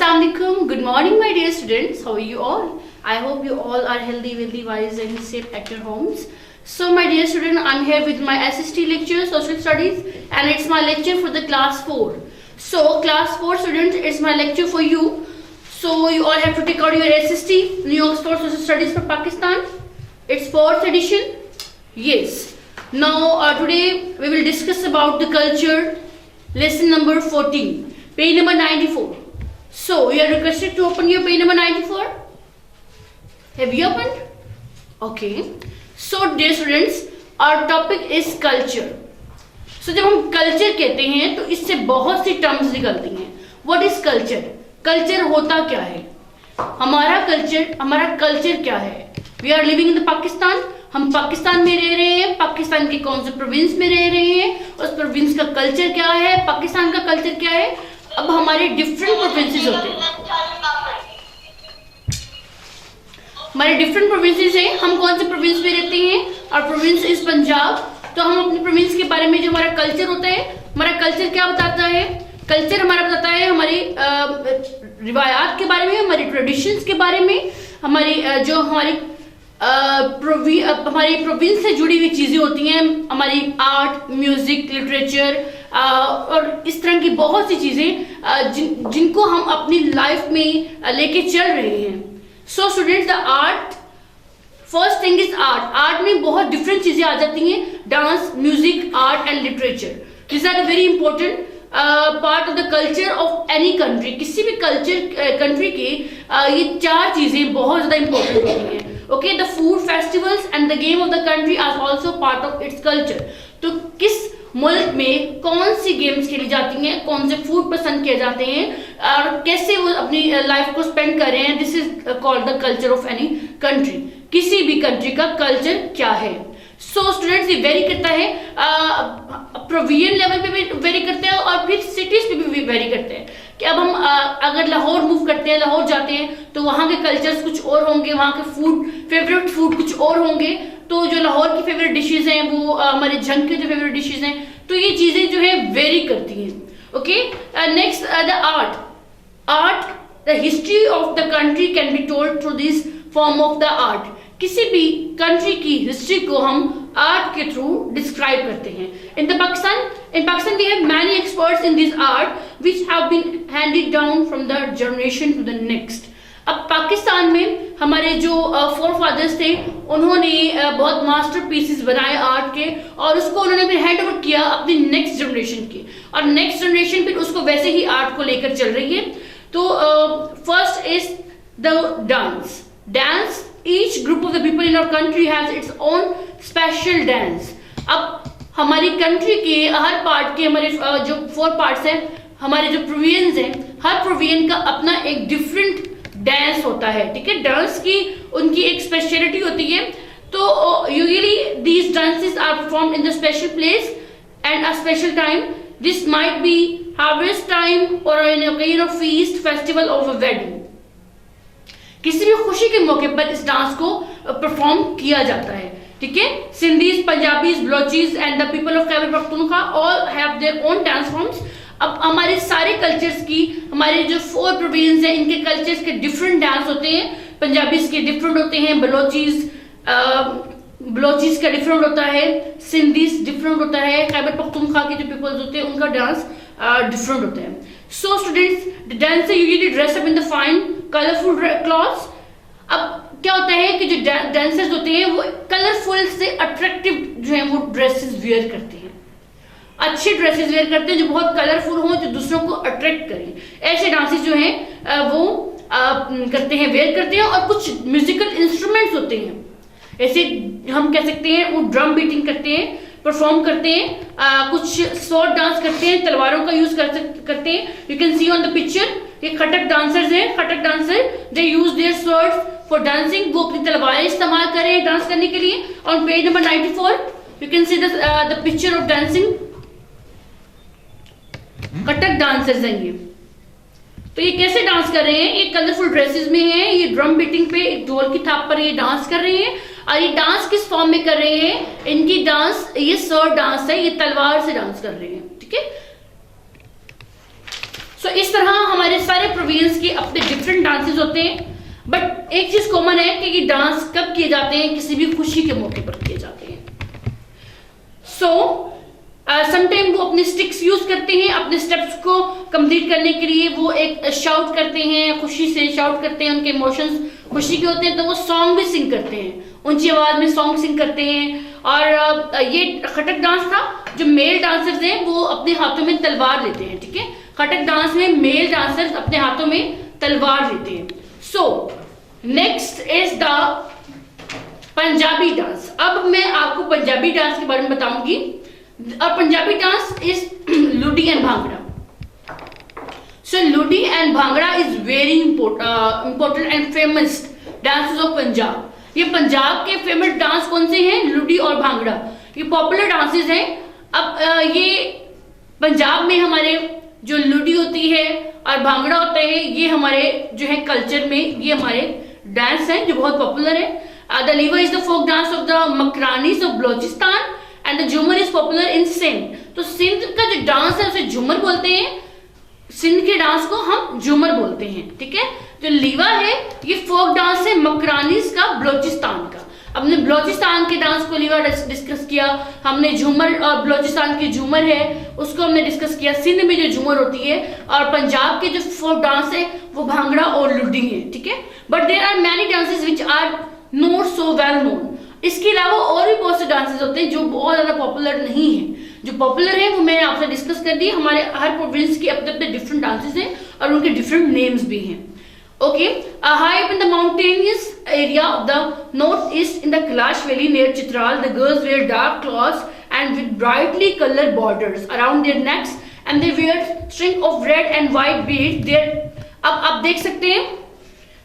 Assalamualaikum. Good morning, my dear students. How are you all? I hope you all are healthy, wealthy, wise, and safe at your homes. So, my dear student, I'm here with my SST lecture, Social Studies, and it's my lecture for the class 4. So, class 4 students, it's my lecture for you. So, you all have to take out your SST, New Oxford Social Studies for Pakistan. It's 4th edition. Yes. Now, today we will discuss about the culture, lesson number 14, page number 94. So, you are requested to open your page number 94. Have you opened? Okay. So, dear students, our topic is culture. So, जब हम culture कहते हैं तो इससे बहुत सी terms निकलती हैं. What is culture? Culture होता क्या है? हमारा culture क्या है? We are living in the Pakistan. हम पाकिस्तान में रह रहे हैं. पाकिस्तान के कौन से प्रोविंस में रह रहे हैं? उस प्रोविंस का कल्चर क्या है? पाकिस्तान का कल्चर क्या है? अब हमारे डिफरेंट प्रोविंसेस होते हैं. हमारे डिफरेंट प्रोविंसेस हैं. हम कौन से प्रोविंस में रहते हैं? और प्रोविंस इज पंजाब. तो हम अपने प्रोविंस के बारे में जो हमारा कल्चर होता है, हमारा कल्चर क्या बताता है? कल्चर हमारा बताता है हमारी रिवायात के बारे में, हमारी ट्रेडिशंस के बारे में, हमारी जो हमारी प्रोविंस से जुड़ी हुई चीजें होती हैं, हमारी आर्ट, म्यूजिक, लिटरेचर और इस तरह की बहुत सी चीजें जिनको हम अपनी लाइफ में लेके चल रहे हैं. So students, the art, first thing is art. Art में बहुत डिफरेंट चीजें आ जाती हैं. Dance, music, art and literature. This are very important part of the culture of any country. किसी भी कंट्री की ये चार चीजें बहुत ज्यादा इंपॉर्टेंट होती हैं. Okay, the food, festivals and the game of the country are also part of its culture. तो किस मुल्क में कौन सी गेम्स खेली जाती हैं, कौन से फूड पसंद किए जाते हैं और कैसे वो अपनी लाइफ को स्पेंड कर रहे हैं, this is called the culture of any country. किसी भी कंट्री का कल्चर क्या है. सो स्टूडेंट्स, ये वेरी करता है, प्रोविंशियल लेवल पे भी वेरी करते हैं और फिर सिटीज पे भी वेरी करते हैं. कि अब हम अगर लाहौर मूव करते हैं, लाहौर जाते हैं तो वहाँ के कल्चर्स कुछ और होंगे, वहाँ के फेवरेट फूड कुछ और होंगे. तो जो लाहौर की फेवरेट डिशेज हैं वो हमारे झंग के जो फेवरेट डिशेज हैं, तो ये चीजें जो है वेरी करती हैं. Okay, next the art. The history of the country can be told through this form of the art. किसी भी कंट्री की हिस्ट्री को हम आर्ट के थ्रू डिस्क्राइब करते हैं. In Pakistan we have many experts in this art which have been handed down from the generation to the next. अब पाकिस्तान में हमारे जो फोर फादर्स थे, उन्होंने बहुत मास्टर पीसेस बनाए आर्ट के और उसको उन्होंने फिर हैंड ओवर किया अपनी नेक्स्ट जनरेशन की, और नेक्स्ट जनरेशन फिर उसको वैसे ही आर्ट को लेकर चल रही है. तो first is the dance. Each group of the people in our country has its own special dance. अब हमारी कंट्री के हर पार्ट के हमारे जो 4 पार्ट्स हैं, हमारे जो प्रोविंस हैं, हर प्रोविंस का अपना एक डिफरेंट डांस होता है. ठीक है, डांस की उनकी एक स्पेशलिटी होती है. तो usually these dances are performed in the special place and a special time. This might be harvest time और in occasion of feast, festival और वेडिंग. किसी भी खुशी के मौके पर इस डांस को परफॉर्म किया जाता है. ठीक है, Sindhis, Punjabis, Balochis and the people of Khyber Pakhtunkhwa all have their own dance forms. अब हमारे सारे कल्चर्स की, हमारे जो 4 प्रोविंस हैं, इनके कल्चर्स के डिफरेंट डांस होते हैं. पंजाबीज के डिफरेंट होते हैं, बलोचीज का डिफरेंट होता है, सिंधीज डिफरेंट होता है, खैबर पख्तूनख्वा के जो पीपल्स होते हैं उनका डांस डिफरेंट होता है. So students, the dancer usually dress up in the fine, colorful clothes. अब क्या होता है कि जो डांसर्स होते हैं वो कलरफुल से अट्रैक्टिव जो है वो ड्रेसेस वेयर करते हैं. अच्छे ड्रेसेस वेयर करते हैं जो बहुत कलरफुल हो, जो दूसरों को अट्रैक्ट करें. ऐसे डांसेस जो हैं वो करते हैं, वेयर करते हैं. और कुछ म्यूजिकल इंस्ट्रूमेंट्स होते हैं, ऐसे हम कह सकते हैं वो ड्रम बीटिंग करते हैं, परफॉर्म करते हैं. कुछ स्वॉर्ड डांस करते हैं, तलवारों का यूज करते हैं. You can see on the picture, ये खटक डांसर्स हैं. Khattak dancer they use their swords for dancing. वो अपनी तलवारें इस्तेमाल कर रहे हैं डांस करने के लिए. On page number 94 you can see the picture of dancing. Khattak dancers हैं ये. तो ये कैसे डांस कर रहे हैं? ये कलरफुल ड्रेसेस में हैं, ये ड्रम बीटिंग पे एक ढोल की थाप पर ये डांस कर रहे हैं. और ये डांस किस फॉर्म में कर रहे हैं? इनकी डांस, ये स्वॉर्ड डांस है, ये तलवार से डांस कर रहे हैं. ठीक है, सो इस तरह हमारे सारे प्रोविंस के होते हैं, बट एक चीज कॉमन है कि ये डांस कब किए जाते हैं, किसी भी खुशी के मौके पर किए जाते हैं। सो समटाइम वो अपने स्टिक्स यूज करते हैं अपने स्टेप्स को कंप्लीट करने के लिए, वो एक शाउट करते हैं, खुशी से शाउट करते हैं, उनके इमोशंस खुशी के होते हैं, तो वो सॉन्ग भी सिंग करते हैं, ऊंची आवाज में सॉन्ग सिंग करते हैं। और ये खटक डांस था। जो मेल डांसर्स हैं वो अपने हाथों में तलवार लेते हैं, ठीक है। खटक डांस में मेल डांसर्स अपने हाथों में तलवार लेते हैं। So next is the Punjabi dance. अब मैं आपको पंजाबी डांस के बारे में बताऊंगी। और Punjabi dance is luddi and bhangra. So luddi and bhangra is very important and famous dances of Punjab. ये पंजाब के फेमस डांस कौन से हैं? लुडी और भांगड़ा। ये पॉपुलर डांसेस हैं। अब ये पंजाब में हमारे जो लुडी होती है और भांगड़ा होता है, ये हमारे जो है कल्चर में ये हमारे डांस हैं जो बहुत पॉपुलर है। The Lewa is the folk dance of the Makranis of Balochistan and the Jhumar is popular in Sindh. तो सिंध का जो डांस है उसे झूमर बोलते हैं। सिंध के डांस को हम झूमर बोलते हैं, ठीक है। जो लीवा है ये फोक डांस है मकरानीज का, बलोचिस्तान का। हमने बलोचिस्तान के डांस को लीवा डिस्कस किया, हमने झूमर और बलोचिस्तान की झूमर है उसको हमने डिस्कस किया। सिंध में जो झूमर होती है और पंजाब के जो फोक डांस है वो भांगड़ा और लुडी है, ठीक है। But there are many dances which are not so well known. इसके अलावा और भी बहुत से डांसेस होते हैं जो बहुत ज्यादा पॉपुलर नहीं है। जो पॉपुलर है वो मैंने आपसे डिस्कस कर दी। हमारे हर प्रोविंस के अपने अपने डिफरेंट डांसेस हैं और उनके डिफरेंट नेम्स भी हैं। Okay, high up in the mountainous area of the northeast in the Kailash Valley near Chitral, the girls wear dark cloths and with brightly colored borders around their necks, and they wear string of red and white beads. Their अब आप देख सकते हैं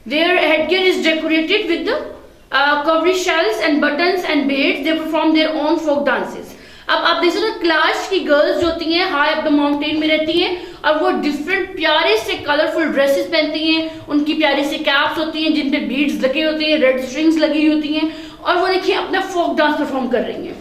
their headgear is decorated with the cowrie shells and buttons and beads. They perform their own folk dances. अब आप देख सकते हो क्लाश की गर्ल्स जो होती हैं हाई अप द माउंटेन में रहती हैं और वो डिफरेंट प्यारे से कलरफुल ड्रेसेस पहनती हैं। उनकी प्यारी सी कैप्स होती हैं जिन पे बीड्स लगे होते हैं, रेड स्ट्रिंग्स लगी होती हैं और वो देखिए अपना फोक डांस परफॉर्म कर रही हैं।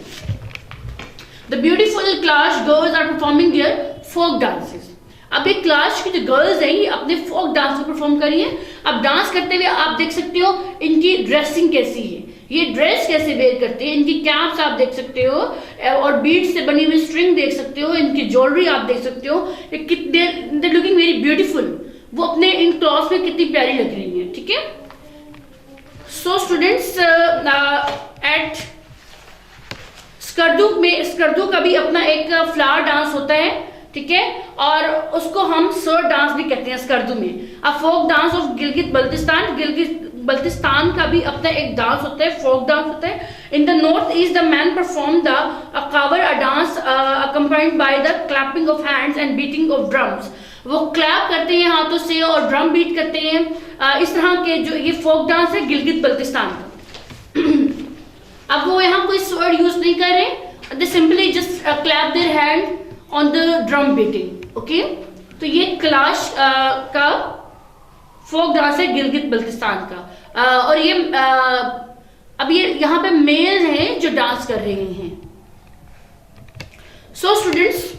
The beautiful Kalash girls are performing their folk dances. अब ये क्लाश की जो गर्ल्स हैं ये अपने फोक डांस को परफॉर्म कर रही हैं। अब डांस करते हुए आप देख सकते हो इनकी ड्रेसिंग कैसी है, ये ड्रेस कैसे वेयर करते हैं, इनकी कैप्स आप देख सकते हो और बीड्स से बनी हुई स्ट्रिंग देख सकते हो, इनकी ज्वेलरी आप देख सकते हो, दे लुकिंग वेरी ब्यूटीफुल। वो अपने इन क्लॉथ्स में कितनी प्यारी लग रही है, ठीक है। सो स्टूडेंट्स एट स्कर्दू का भी अपना एक फ्लावर डांस होता है, ठीक है, और उसको हम सर डांस भी कहते हैं स्कर्दू में। अब folk dance of Gilgit Baltistan का भी अपना एक डांस होता है, फोक डांस होता है। In the north east the man perform the Kawar a dance accompanied by the clapping of hands and beating of drums. वो क्लैप करते हैं हाथों से और ड्रम बीट करते हैं। इस तरह के जो ये फोक डांस है गिलगित बल्तिस्तान का। अब वो यहाँ कोई वर्ड यूज नहीं कर रहे, दे simply just clap their hand on the drum beating, okay. तो ये क्लाश का फोक डांस है गिलगित बल्तिस्तान का। और ये अब ये यहाँ पे मेल हैं जो डांस कर रहे हैं। So students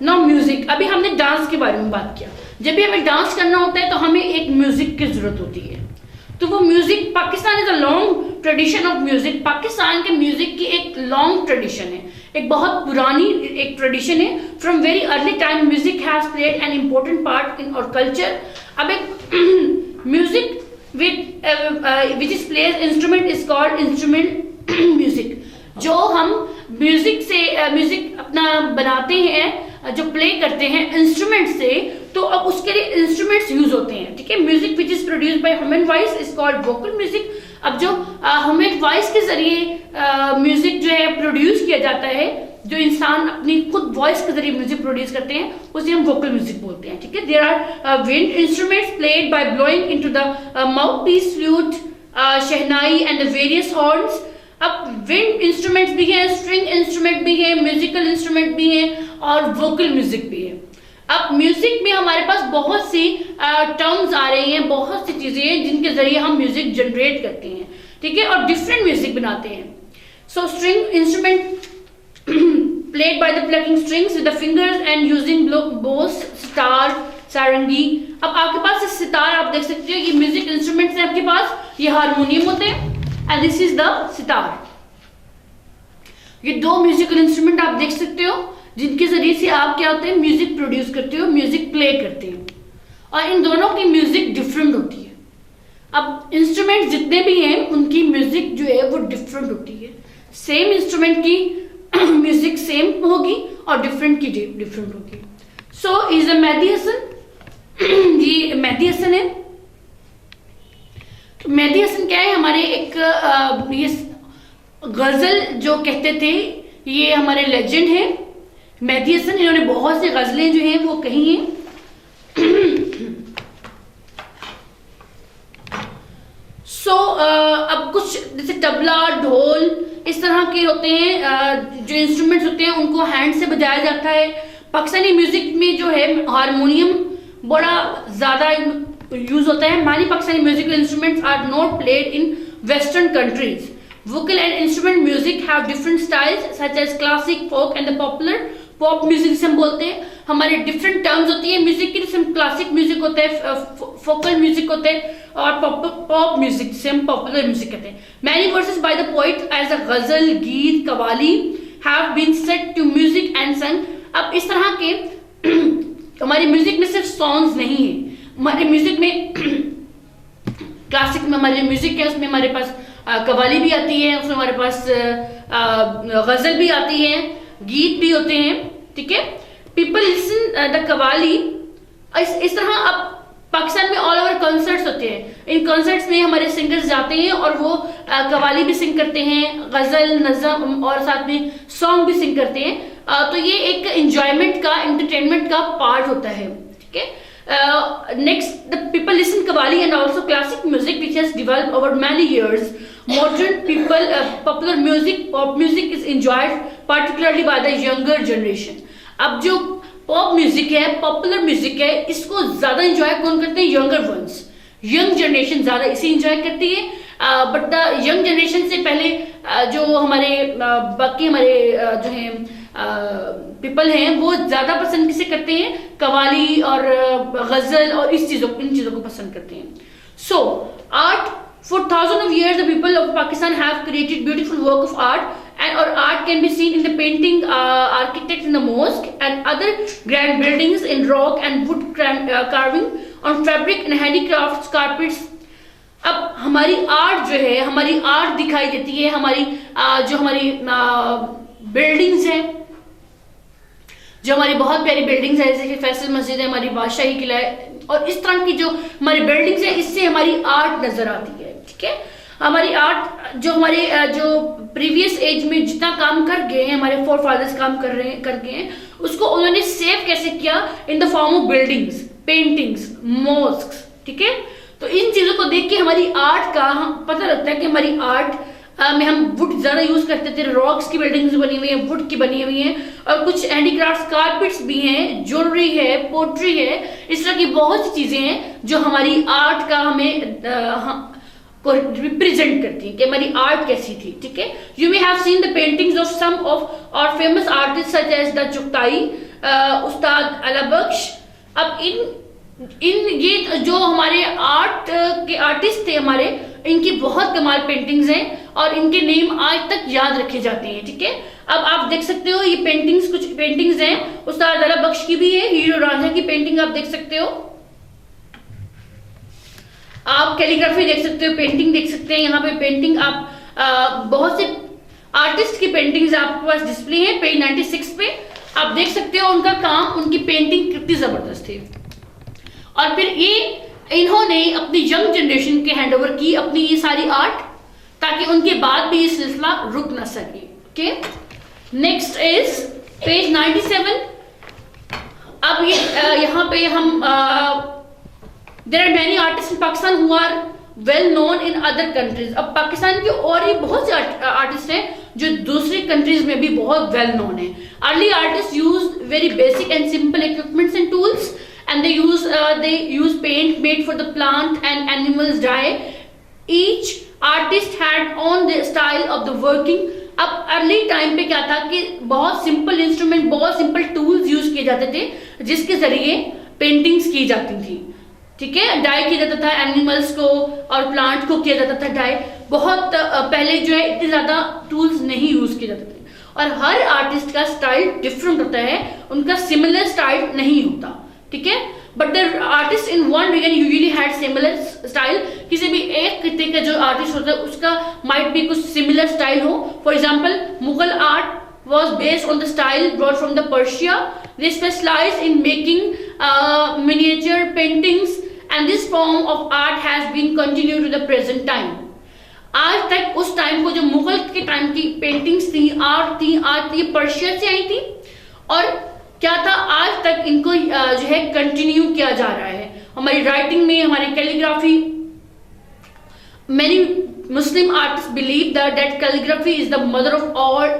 now music. अभी हमने डांस के बारे में बात किया। जब भी हमें डांस करना होता है तो हमें एक म्यूजिक की जरूरत होती है। तो वो music, Pakistan is a long tradition of music. Pakistan के म्यूजिक की एक लॉन्ग ट्रेडिशन है, एक बहुत पुरानी एक ट्रेडिशन है। From very early time music has played an important part in our culture. अब एक music which is plays instrument is called instrument music. जो हम म्यूजिक अपना बनाते हैं, जो प्ले करते हैं इंस्ट्रूमेंट से, तो अब उसके लिए इंस्ट्रूमेंट्स यूज होते हैं, ठीक है। Music which is produced by human voice is called vocal music. अब जो ह्यूमन वॉइस के जरिए म्यूजिक जो है प्रोड्यूस किया जाता है, जो इंसान अपनी खुद वॉइस के जरिए म्यूजिक प्रोड्यूस करते हैं, उसे हम वोकल म्यूजिक बोलते हैं, ठीक है। There are wind instruments played by blowing into the mouthpiece, flute, shehnai and the various horns. अब विंड इंस्ट्रूमेंट्स भी हैं, स्ट्रिंग इंस्ट्रूमेंट भी है, म्यूजिकल इंस्ट्रूमेंट भी है और वोकल म्यूजिक भी है। अब म्यूजिक में हमारे पास बहुत सी टर्म्स आ रही हैं, बहुत सी चीजें हैं जिनके जरिए हम म्यूजिक जनरेट करते हैं, ठीक है, और डिफरेंट म्यूजिक बनाते हैं। सो string instrument played by the plucking strings with the fingers and using bows, stars, सारंगी। अब आपके पास सितार आप देख सकते हो, ये म्यूजिक इंस्ट्रूमेंट्स हैं आपके पास, ये हारमोनियम होते हैं and this is the sitar. ये दो म्यूजिकल इंस्ट्रूमेंट आप देख सकते हो जिनके जरिए से आप क्या होते हैं, म्यूजिक प्रोड्यूस करते हो, म्यूजिक प्ले करते हो, और इन दोनों की म्यूजिक डिफरेंट होती है। अब इंस्ट्रूमेंट जितने भी हैं उनकी म्यूजिक जो है वो डिफरेंट होती है। सेम इंस्ट्रूमेंट की म्यूजिक सेम होगी और डिफरेंट की डिफरेंट होगी। So is a Mehdi Hassan. ये मेहदी हसन है। तो मेहदी हसन क्या है, हमारे एक ये गजल जो कहते थे, ये हमारे लेजेंड हैं मेहदी हसन। इन्होंने बहुत सी गजलें जो हैं वो कही हैं। अब कुछ जैसे तबला, ढोल इस तरह के होते हैं जो इंस्ट्रूमेंट्स होते हैं, उनको हैंड से बजाया जाता है। पाकिस्तानी म्यूजिक में जो है हारमोनियम बड़ा ज्यादा यूज होता है। many Pakistani musical instruments are not played in Western countries. Vocal and instrument music have different styles such as classic, folk and the popular. Pop music जिसे हम बोलते हैं, हमारे डिफरेंट टर्म्स होती है म्यूजिक की। जैसे क्लासिक म्यूजिक होता है, फोकल म्यूजिक होते हैं, और पॉप म्यूजिक जिसे हम पॉपुलर म्यूजिक कहते हैं। Many verses by the poet as a ghazal, geet, qawwali have been set to music and song. अब इस तरह के हमारी म्यूजिक में सिर्फ सॉन्ग्स नहीं है, हमारे म्यूजिक में क्लासिक में हमारे म्यूजिक है, उसमें हमारे पास कवाली भी आती है, उसमें हमारे पास गजल भी आती है, गीत भी होते हैं, ठीक है। People listen the qawwali. इस तरह अब पाकिस्तान में ऑल ओवर कॉन्सर्ट्स होते हैं। इन कॉन्सर्ट्स में हमारे सिंगर्स जाते हैं और वो कवाली भी सिंग करते हैं, गजल, नज़म और साथ में सॉन्ग भी सिंग करते हैं। तो ये एक एंजॉयमेंट का, एंटरटेनमेंट का पार्ट होता है, ठीक है। Next, the people listen Qawwali and also classic music which has developed over many years. Modern people, popular music, pop music is enjoyed particularly by the younger generation. अब जो pop music है, popular music है, इसको ज्यादा enjoy कौन करते हैं? Younger once, young generation ज्यादा इसे एंजॉय करती है। बट द यंग जनरेशन से पहले जो हमारे बाकी हमारे जो है पीपल हैं वो ज्यादा पसंद किसे करते हैं? कवाली और गजल और इन चीजों को पसंद करते हैं। So art, for thousands of years the people of Pakistan have created beautiful work of art or art can be seen in the painting, architects in the mosque and other grand buildings, in rock and wood carving, on fabric and handicrafts, carpets. अब हमारी art जो है, हमारी art दिखाई देती है, हमारी जो हमारी बिल्डिंग्स हैं, जो हमारी बहुत प्यारी बिल्डिंग्स है, जैसे कि फैसल मस्जिद है, हमारी बादशाही किला है, और इस तरह की जो हमारी बिल्डिंग्स है, इससे हमारी आर्ट नजर आती है, ठीक है। हमारी आर्ट जो हमारे जो प्रीवियस एज में जितना काम कर गए हैं, हमारे फोर फादर्स काम कर गए हैं, उसको उन्होंने सेव कैसे किया? In the form of buildings, paintings, mosques, ठीक है। तो इन चीजों को देख के हमारी आर्ट का पता लगता है कि हमारी आर्ट में हम वुड ज्यादा यूज करते थे, रॉक्स की बिल्डिंग्स बनी हुई है, वुड की बनी हुई है, और कुछ हैंडीक्राफ्ट, कारपेट्स भी हैं, ज्वेलरी है, पोट्री है, इस तरह की बहुत सी चीजें हैं जो हमारी आर्ट का हमें को रिप्रेजेंट करती हैं कि हमारी आर्ट कैसी थी, ठीक है। You may have seen the paintings of some of our famous artist such as the Chughtai, Ustad Allah बख्श। अब इन ये जो हमारे आर्ट के आर्टिस्ट थे हमारे, इनकी बहुत कमाल पेंटिंग्स हैं और इनके नेम आज तक याद रखे जाते हैं, ठीक है। अब आप देख सकते हो ये पेंटिंग्स, कुछ पेंटिंग्स हैं, उस्ताद अला बख्श की भी है, हीरो रांझा की पेंटिंग आप देख सकते हो, आप कैलीग्राफी देख सकते हो, पेंटिंग देख सकते हैं। यहाँ पे पेंटिंग आप बहुत से आर्टिस्ट की पेंटिंग्स आपके पास डिस्प्ले है पेज 96 पे, आप देख सकते हो उनका काम, उनकी पेंटिंग कितनी जबरदस्त थी। और फिर ये इन्होंने अपनी यंग जनरेशन के हैंडओवर की अपनी ये सारी आर्ट, ताकि उनके बाद भी ये सिलसिला रुक ना सके, ओके। Next is page 97। अब ये यहाँ पे हम there are many artist in Pakistan who are well known in other countries. अब पाकिस्तान के और ही बहुत से आर्टिस्ट हैं जो दूसरी कंट्रीज में भी बहुत वेल नोन है। Early artist use very basic and simple equipments and tools and they use paint made for the plant and animals dye. Each artist had on the style of the working. अब early time पे क्या था कि बहुत simple instrument, बहुत simple tools use किए जाते थे, जिसके जरिए पेंटिंग्स की जाती थी, ठीक है। डाई किया जाता था एनिमल्स को और प्लांट को किया जाता था डाई। बहुत पहले जो है इतने ज्यादा टूल्स नहीं यूज किए जाते थे, और हर आर्टिस्ट का स्टाइल डिफरेंट होता है, उनका सिमिलर स्टाइल नहीं होता, ठीक है। But the artist in one region usually had similar style. किसी भी एक खिते का जो आर्टिस्ट होता है उसका माइट भी कुछ सिमिलर स्टाइल हो। For example Mughal art was based on the style brought from the Persia. They specialized in making miniature paintings, and this form of art has been continued to the present time. आज तक उस time को जो मुगल के time की paintings थी, art थी, आज ये पर्शिया से आई थी, और क्या था आज तक इनको जो है कंटिन्यू किया जा रहा है। हमारी राइटिंग में, हमारी calligraphy, many Muslim artists believe that calligraphy is the mother of all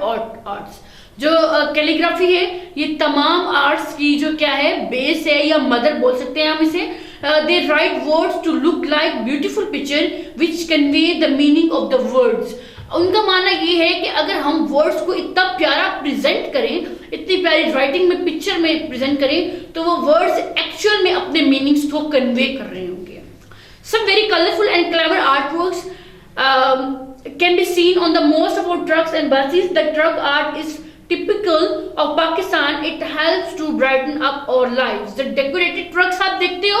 arts. जो कैलीग्राफी है ये तमाम आर्ट्स की जो क्या है बेस है या मदर बोल सकते हैं हम इसे। They write words to look like beautiful picture which convey the meaning of the words. उनका मानना ये है कि अगर हम वर्ड्स को इतना प्यारा प्रेजेंट करें, इतनी प्यारी राइटिंग में, पिक्चर में प्रेजेंट करें, तो वो वर्ड्स एक्चुअल में अपने मीनिंग्स को कन्वे कर रहे होंगे। Some very colorful and clever artworks can be seen on the most of our trucks and buses. The truck art is typical of Pakistan. It helps to brighten up our lives. The decorated trucks आप देखते हो,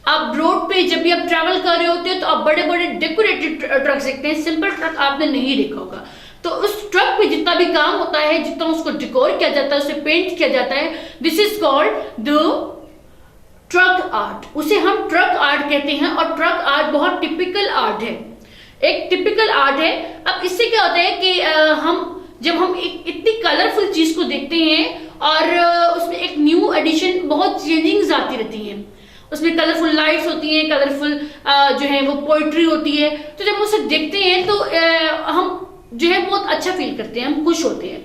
आप road पे जब भी आप travel कर रहे होते हो तो आप बड़े बड़े डेकोरेटेड ट्रक्स देखते हैं। सिंपल ट्रक आपने नहीं देखा होगा। तो उस ट्रक पे जितना भी काम होता है, जितना उसको डेकोर किया जाता है, उसे पेंट किया जाता है, this is called the truck art. उसे हम ट्रक आर्ट कहते हैं, और ट्रक आर्ट बहुत टिपिकल आर्ट है, एक टिपिकल आर्ट है। अब इससे क्या होता है कि जब हम एक इतनी कलरफुल चीज को देखते हैं और उसमें एक न्यू एडिशन, बहुत चेंजिंग्स आती रहती हैं, उसमें कलरफुल लाइट्स होती हैं, कलरफुल जो है वो पोइट्री होती है, तो जब उसे देखते हैं तो हम जो है बहुत अच्छा फील करते हैं, हम खुश होते हैं।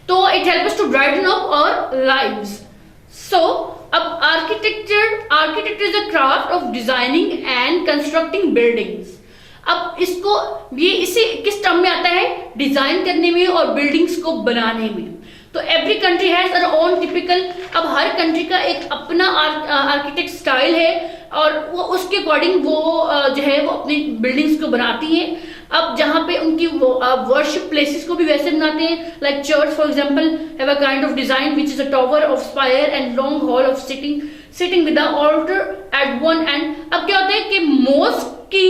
तो it help us to brighten up our lives. So अब architecture is a craft of designing and constructing buildings. अब इसे किस टर्म में आता है? डिजाइन करने में और बिल्डिंग्स को बनाने में। तो every country has their own typical, अब हर कंट्री का एक अपना आर्किटेक्ट स्टाइल है, और वो उसके अकॉर्डिंग वो जो है वो अपनी बिल्डिंग्स को बनाती हैं। अब जहाँ पे उनकी वर्शिप प्लेसेस को भी वैसे बनाते हैं, like church for example have a kind of design which is a tower of spire and long hall of sitting with the altar at one end. अब क्या होता है कि मॉस्क की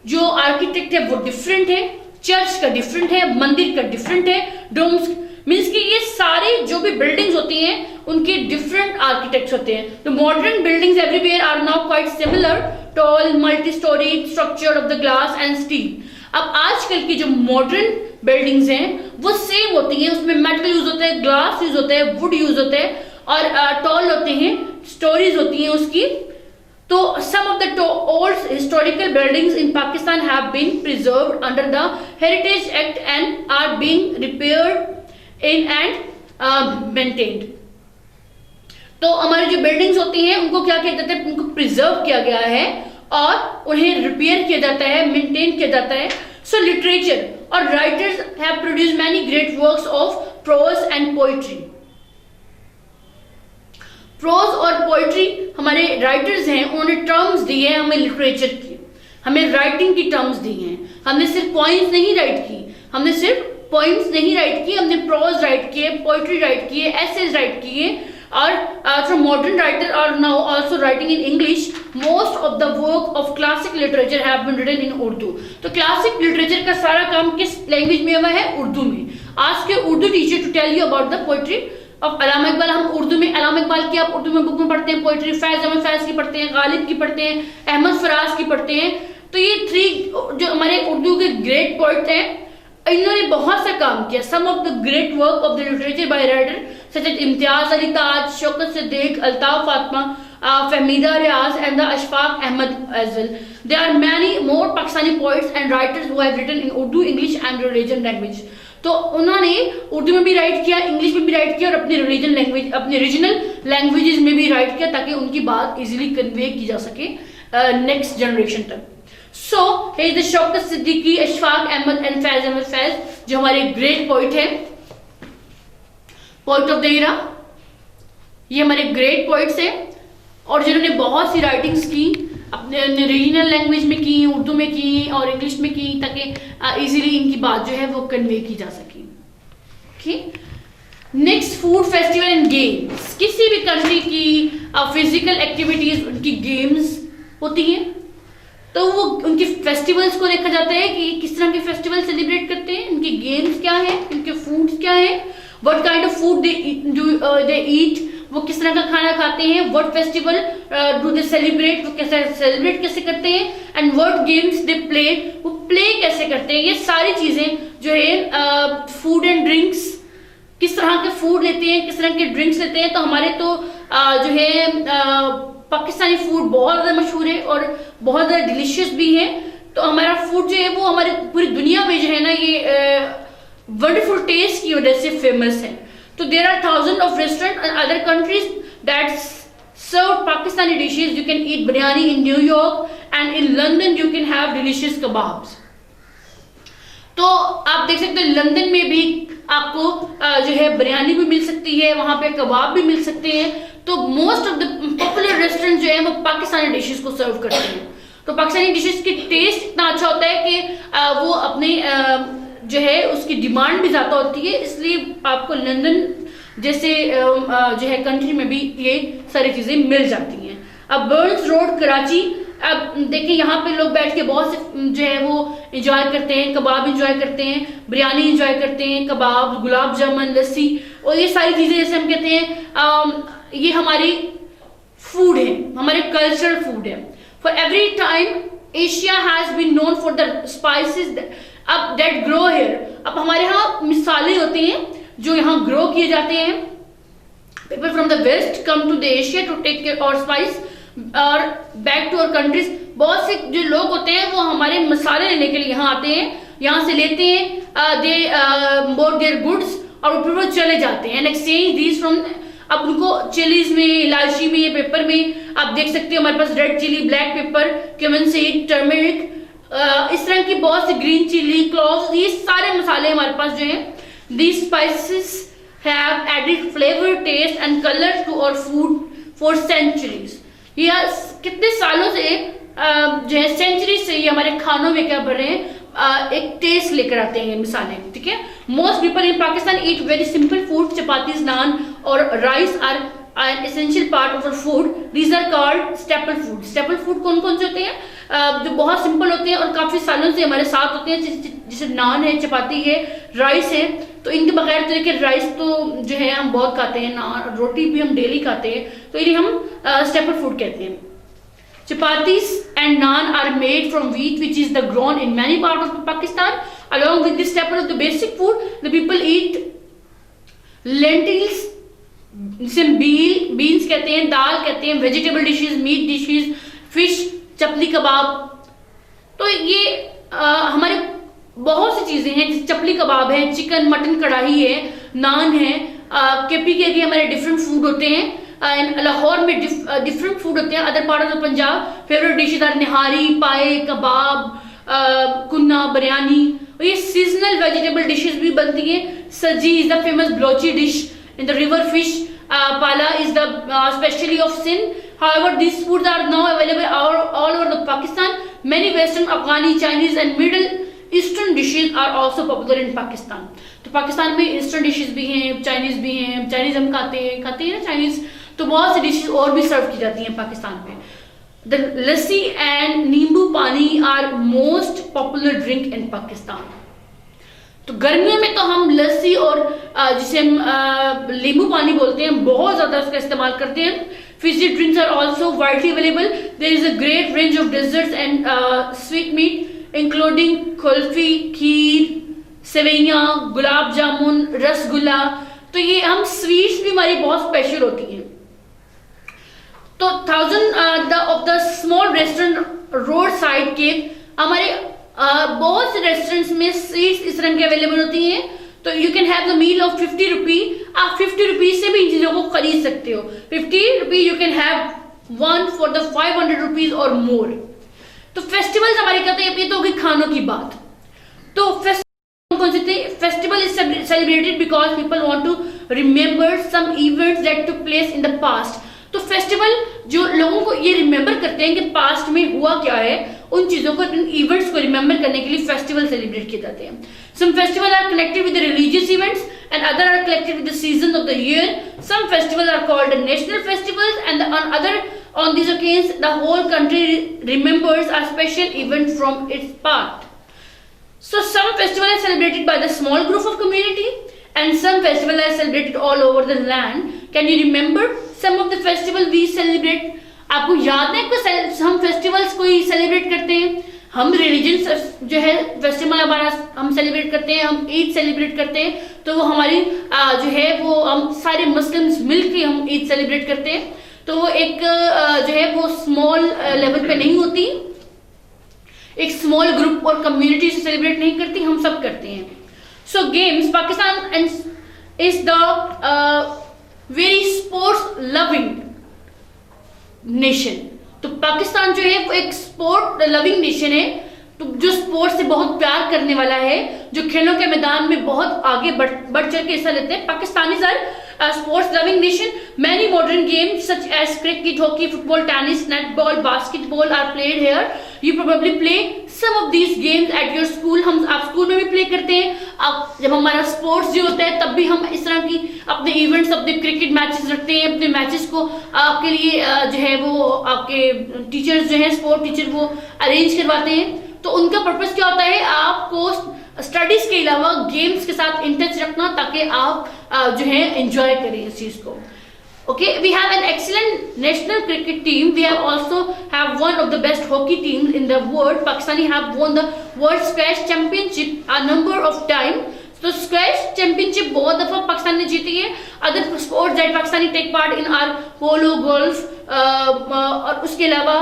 जो आर्किटेक्ट है वो डिफरेंट है, चर्च का डिफरेंट है, मंदिर का डिफरेंट है, डोम्स मीन्स कि ये सारे जो भी बिल्डिंग्स होती हैं उनके डिफरेंट आर्किटेक्ट्स होते हैं। The modern buildings everywhere are now quite similar, tall multi storage structure of the glass and steel. अब आजकल की जो मॉडर्न बिल्डिंग्स हैं वो सेम होती हैं, उसमें मेटल यूज होता है, ग्लास यूज होता है, वुड यूज होता है, और टॉल होते हैं, स्टोरीज होती हैं उसकी। तो some of the old historical buildings in Pakistan have been preserved under the Heritage Act and are being repaired and maintained. तो हमारी जो बिल्डिंग्स होती हैं उनको क्या किया जाता है? उनको प्रिजर्व किया गया है और उन्हें रिपेयर किया जाता है, मेंटेन किया जाता है। सो लिटरेचर और writers have produced many great works of prose and poetry. Prose और पोइट्री हमारे राइटर्स हैं, उन्होंने टर्म्स दी है हमें लिटरेचर की, हमें राइटिंग की टर्म्स दी हैं। हमने सिर्फ पोइम्स नहीं राइट की, हमने हमने प्रोज राइट किए, पोइट्री राइट किए, एसेज राइट किए, और from modern writer are now also writing in English. Most of the work of classic literature have been written in Urdu. तो क्लासिक लिटरेचर का सारा काम किस लैंग्वेज में हुआ है? उर्दू में। आज के Urdu teacher to tell you about the poetry of Allama Iqbal. हम उर्दू में अल्लामा इकबाल की आप उर्दू में बुक में पढ़ते हैं, पोइट्री फैज अहमद फैज की पढ़ते हैं, गालिब की पढ़ते हैं, अहमद फराज की पढ़ते हैं। तो ये थ्री जो हमारे उर्दू के ग्रेट पोइट हैं, इन्होंने बहुत सा काम किया। Some of the great work of the literature by writer such as Imtiaz Ali Taj, Shaukat Siddiq, Altaf Fatima, Fahmida Riaz and the Ashfaq Ahmed as well. There are many more Pakistani poets and writers who have written in Urdu, English and religion language. तो उन्होंने उर्दू में भी right किया, English में भी right किया, और अपनी रिलीजन लैंग्वेज, अपने रीजनल लैंग्वेजेस में भी राइट किया, ताकि उनकी बात इजीली कन्वे की जा सके नेक्स्ट जनरेशन तक। So he is the Shaukat Siddiqui, Ashfaq Ahmed and Faiz Ahmed Faiz, जो हमारे ग्रेट पोइट है, पोइट ऑफ द एरा। ये हमारे ग्रेट पोइट्स हैं और जिन्होंने बहुत सी राइटिंग्स की, अपने रीजनल लैंग्वेज में की, उर्दू में की और इंग्लिश में की, ताकि इजीली इनकी बात जो है वो कन्वे की जा सके। Next, food festival and games. किसी भी कंट्री की फिजिकल एक्टिविटीज, उनकी गेम्स होती हैं, तो वो उनके फेस्टिवल्स को देखा जाता है कि किस तरह के फेस्टिवल सेलिब्रेट करते हैं, उनके गेम्स क्या है, उनके फूड्स क्या है, व्हाट काइंड ऑफ फूड दे ईट, वो किस तरह का खाना खाते हैं, what festival do they celebrate, वो कैसे सेलिब्रेट कैसे करते हैं, and what games they play, वो प्ले कैसे करते हैं। ये सारी चीजें जो है फूड एंड ड्रिंक्स, किस तरह के फूड लेते हैं, किस तरह के ड्रिंक्स लेते हैं। तो हमारे तो जो है पाकिस्तानी फूड बहुत ज़्यादा मशहूर है और बहुत ज़्यादा डिलीशियस भी है। तो हमारा फूड जो है वो हमारे पूरी दुनिया में जो है ना ये वंडरफुल टेस्ट की वजह से फेमस है। तो there are thousand of restaurant in other countries that serve Pakistani dishes. You can eat biryani in New York and in London you can have delicious kebabs. तो आप देख सकते हो लंदन में भी आपको जो है बिरयानी भी मिल सकती है, वहां पे कबाब भी मिल सकते हैं। तो most of the popular restaurant जो है वो पाकिस्तानी डिशेस को सर्व करते हैं। तो पाकिस्तानी डिशेस की टेस्ट इतना अच्छा होता है कि वो अपने जो है उसकी डिमांड भी ज्यादा होती है, इसलिए आपको लंदन जैसे जो है कंट्री में भी ये सारी चीजें मिल जाती हैं। अब बर्न्स रोड कराची, अब देखिए यहाँ पे लोग बैठ के बहुत से जो है वो एंजॉय करते हैं, कबाब एंजॉय करते हैं, बिरयानी एंजॉय करते हैं, कबाब, गुलाब जामुन, लस्सी और ये सारी चीजें जैसे हम कहते हैं ये हमारी फूड है, हमारे कल्चरल फूड है। For every time Asia has been known for the spices that grow here. अब हमारे यहाँ मिसालें होती हैं जो यहाँ ग्रो किए जाते हैं। People from the west come to the Asia to take care और स्पाइस और बैक टू आवर कंट्रीज। बहुत से जो लोग होते हैं वो हमारे मसाले लेने के लिए यहाँ आते हैं, यहाँ से लेते हैं, दे बोट देयर गुड्स और फिर वो चले जाते हैं एंड एक्सचेंज दीज फ्रॉम। अब उनको चिलीज में, इलायची में, पेपर में आप देख सकते हो हमारे पास red chilli, black pepper, cumin seed, turmeric, इस तरह की बहुत सी ग्रीन चिली, क्लोव्स, ये सारे मसाले हमारे पास जो हैं। These spices have added flavour, taste and colour to our food for centuries. ये कितने सालों से जो है सेंचुरी से ये हमारे खानों में क्या भर रहे हैं, एक टेस्ट लेकर आते हैं मिसालें। ठीक है, most people in Pakistan eat very simple food. Chapatis, naan और rice are an essential part of our food. These are called staple food. Staple food कौन कौन से होते हैं? जो बहुत सिंपल होते हैं और काफी सालों से हमारे साथ होते हैं, जैसे नान है, चपाती है, राइस है। तो इनके बगैर तो देखिए राइस तो जो है हम बहुत खाते हैं, नान, रोटी भी हम डेली खाते हैं, तो इन्हें हम स्टेपल फूड कहते हैं। Chapatis and naan are made from wheat which is the grown in many parts of Pakistan. Along with this staple of the basic food, the people eat lentils, जिसे beans कहते हैं, दाल कहते हैं, vegetable dishes, meat dishes, fish, chapli कबाब। तो ये हमारे बहुत सी चीजें हैं, जैसे चपली कबाब है, चिकन मटन कढ़ाई है, नान है। केपी के हमारे डिफरेंट फूड होते हैं। लाहौर में डिफरेंट फूड होते हैं। Other part of the Punjab favourite dishes are nihari, paya, kebab, कुन्ना, बिरयानी। और ये सीजनल वेजिटेबल डिशेज भी बनती हैं। Sajji is the famous Balochi dish in the river fish. Palla is the specially of Sindh. However, these foods are now available all over the Pakistan. Many Western, Afghani, Chinese and Middle Eastern dishes are also popular in Pakistan. तो पाकिस्तान में eastern dishes भी हैं, Chinese भी हैं। Chinese हम खाते हैं ना चाइनीज। तो बहुत सी डिशेज और भी सर्व की जाती हैं पाकिस्तान में। The lassi and nimbu pani are most popular drink in Pakistan. तो गर्मियों में तो हम लस्सी और जिसे हम नींबू पानी बोलते हैं, बहुत ज्यादा उसका इस्तेमाल करते हैं। Fizzy drinks are also widely available. There is a great range of desserts and sweet meat, including kulfi, kheer, सेवैयाँ, gulab jamun, rasgulla. तो ये हम स्वीट्स भी हमारी बहुत स्पेशल होती हैं। तो thousand of the small restaurant road side के हमारे बहुत से रेस्टोरेंट्स में स्वीट्स इस रंग की अवेलेबल होती हैं। तो you can have the meal of 50 rupee. आप 50 रुपीज से भी इन चीजों को खरीद सकते हो। 50 रुपी you can have one for the 500 rupees और मोर। तो फेस्टिवल्स हमारे कहते हैं, ये तो होगी खानों की बात। तो festival is celebrated because people want to remembers some events that took place in the past. तो फेस्टिवल जो लोगों को ये रिमेंबर करते हैं कि पास्ट में हुआ क्या है, उन चीजों को, इन इवेंट्स को रिमेंबर करने के लिए फेस्टिवल सेलिब्रेट किए जाते हैं. Some festivals are connected with the religious events and other are connected with the seasons of the year. Some festivals are called national festivals and on these occasions the whole country remembers a special event from its past. So some festivals are celebrated by the small group of community and some festivals are celebrated all over the land. Can you remember some of the festival we celebrate? आपको याद है कोई हम festivals कोई celebrate करते हैं? हम religion जो है फेस्टिवल हमारा हम सेलिब्रेट करते हैं, हम ईद सेलिब्रेट करते हैं, तो वो हमारी जो है वो हम सारे मुस्लिम्स मिलके हम ईद सेलिब्रेट करते हैं. तो वो एक जो है वो स्मॉल लेवल पे नहीं होती, एक स्मॉल ग्रुप और कम्युनिटी से सेलिब्रेट नहीं करती, हम सब करते हैं. So games, Pakistan is the very sports loving nation. तो पाकिस्तान जो है वो एक स्पोर्ट लविंग नेशन है, तो जो स्पोर्ट्स से बहुत प्यार करने वाला है, जो खेलों के मैदान में बहुत आगे बढ़ चढ़ के हिस्सा लेते हैं. Pakistanis are sports loving nation. Many modern games such as cricket, hockey, football, tennis, netball, basketball are played here. You probably play some of these games at your school. आप स्कूल में भी प्ले करते हैं. आप जब हमारा स्पोर्ट्स जो होता है तब भी हम इस तरह की अपने इवेंट्स, अपने क्रिकेट मैचेस रखते हैं. अपने मैचेस को आपके लिए जो है वो आपके टीचर्स जो है स्पोर्ट टीचर वो अरेंज करवाते हैं. तो उनका पर्पस क्या होता है? आपको स्टडीज के अलावा गेम्स के साथ इन टच रखना, ताकि आप जो है एंजॉय करें इस चीज को. Okay, we have an excellent national cricket team. We also have one of the best hockey teams in the world. Pakistani have won the World Squash Championship a number of times. तो squash championship बहुत दफा पाकिस्तान ने जीती है. Other sports that Pakistani take part in are polo, golf, और उसके अलावा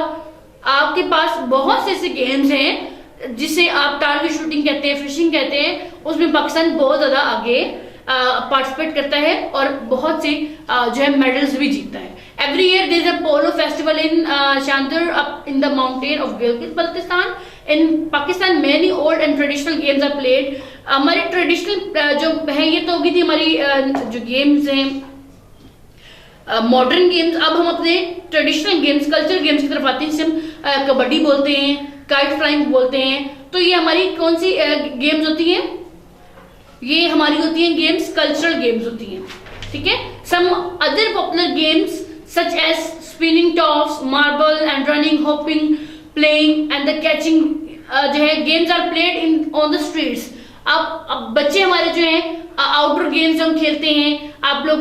आपके पास बहुत से ऐसे गेम्स हैं जिसे आप टारगेट शूटिंग कहते हैं, फिशिंग कहते हैं. उसमें पाकिस्तान बहुत ज्यादा आगे पार्टिसिपेट करता है और बहुत से जो है मेडल्स भी जीतता है. Every year there is a polo festival in Shandur up in the mountain of Gilgit Baltistan. In Pakistan many old and traditional games are played. हमारी ट्रेडिशनल जो है ये तो होगी थी हमारी जो गेम्स हैं मॉडर्न गेम्स. अब हम अपने ट्रेडिशनल गेम्स, कल्चरल गेम्स की तरफ आते हैं, जिसे हम कबड्डी बोलते हैं, काइट फ्लाइंग बोलते हैं. तो ये हमारी कौन सी गेम्स होती हैं? ये हमारी होती हैं गेम्स, कल्चरल गेम्स होती हैं. ठीक है. Some other popular games such as spinning tops, marble and running, hopping, playing and the catching जो है games are played in on the streets. अब बच्चे हमारे जो हैं आउटडोर गेम्स हम खेलते हैं. आप लोग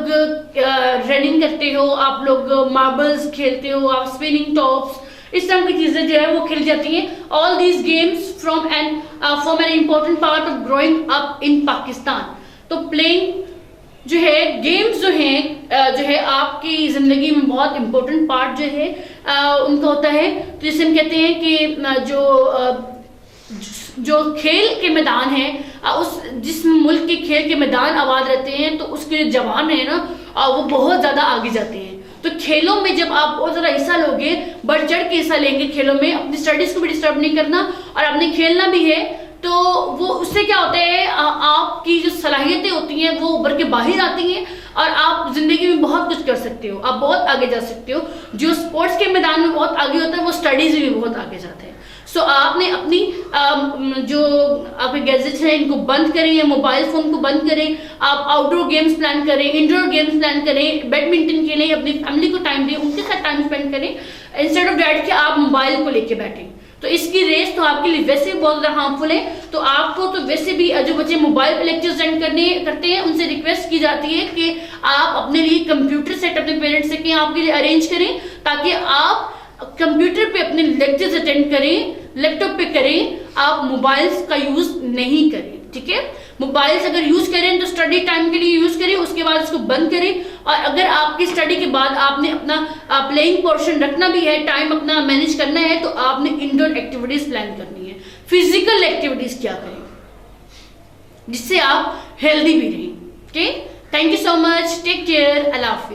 रनिंग करते हो, आप लोग मार्बल्स खेलते हो, आप स्पिनिंग टॉप्स, इस तरह की चीजें जो है वो खेल जाती हैं. All these games form an important part of growing up in Pakistan. तो प्लेइंग जो है, गेम्स जो है आपकी जिंदगी में बहुत इम्पोर्टेंट पार्ट जो है उनका होता है. तो जिसे हम कहते हैं कि जो खेल के मैदान है, उस जिस मुल्क के खेल के मैदान आबाद रहते हैं, तो उसके जवान है ना वो बहुत ज्यादा आगे जाते हैं. तो खेलों में जब आप बहुत ज्यादा हिस्सा लोगे, बढ़ चढ़ के हिस्सा लेंगे खेलों में, अपनी स्टडीज को भी डिस्टर्ब नहीं करना और आपने खेलना भी है, तो वो उससे क्या होता है आपकी जो सलाहियतें होती हैं वो उभर के बाहर आती हैं और आप जिंदगी में बहुत कुछ कर सकते हो, आप बहुत आगे जा सकते हो. जो स्पोर्ट्स के मैदान में बहुत आगे होता है वो स्टडीज में भी बहुत आगे जाते हैं. सो आपने अपनी जो आपके गैजेट्स हैं इनको बंद करें, या मोबाइल फोन को बंद करें. आप आउटडोर गेम्स प्लान करें, इंडोर गेम्स प्लान करें, बैडमिंटन खेलें, अपनी फैमिली को टाइम दें, उनके साथ टाइम स्पेंड करें, इंस्टेड ऑफ डैट कि आप मोबाइल को लेके बैठें. तो इसकी रेस तो आपके लिए वैसे भी बहुत ज्यादा हार्मफुल है. तो आपको तो वैसे भी जो बच्चे मोबाइल पे लेक्चर्स अटेंड करते हैं उनसे रिक्वेस्ट की जाती है कि आप अपने लिए कंप्यूटर सेट अपने पेरेंट्स से आपके लिए अरेंज करें, ताकि आप कंप्यूटर पे अपने लेक्चर्स अटेंड करें, लैपटॉप पे करें, आप मोबाइल्स का यूज नहीं करें. ठीक है. मोबाइल्स अगर यूज करें तो स्टडी टाइम के लिए यूज करें, उसके बाद उसको बंद करें. और अगर आपकी स्टडी के बाद आपने अपना प्लेइंग पोर्शन रखना भी है, टाइम अपना मैनेज करना है, तो आपने इंडोर एक्टिविटीज प्लान करनी है. फिजिकल एक्टिविटीज क्या करें जिससे आप हेल्दी भी रहें. Okay. Thank you so much. Take care. अल्लाह हाफिज.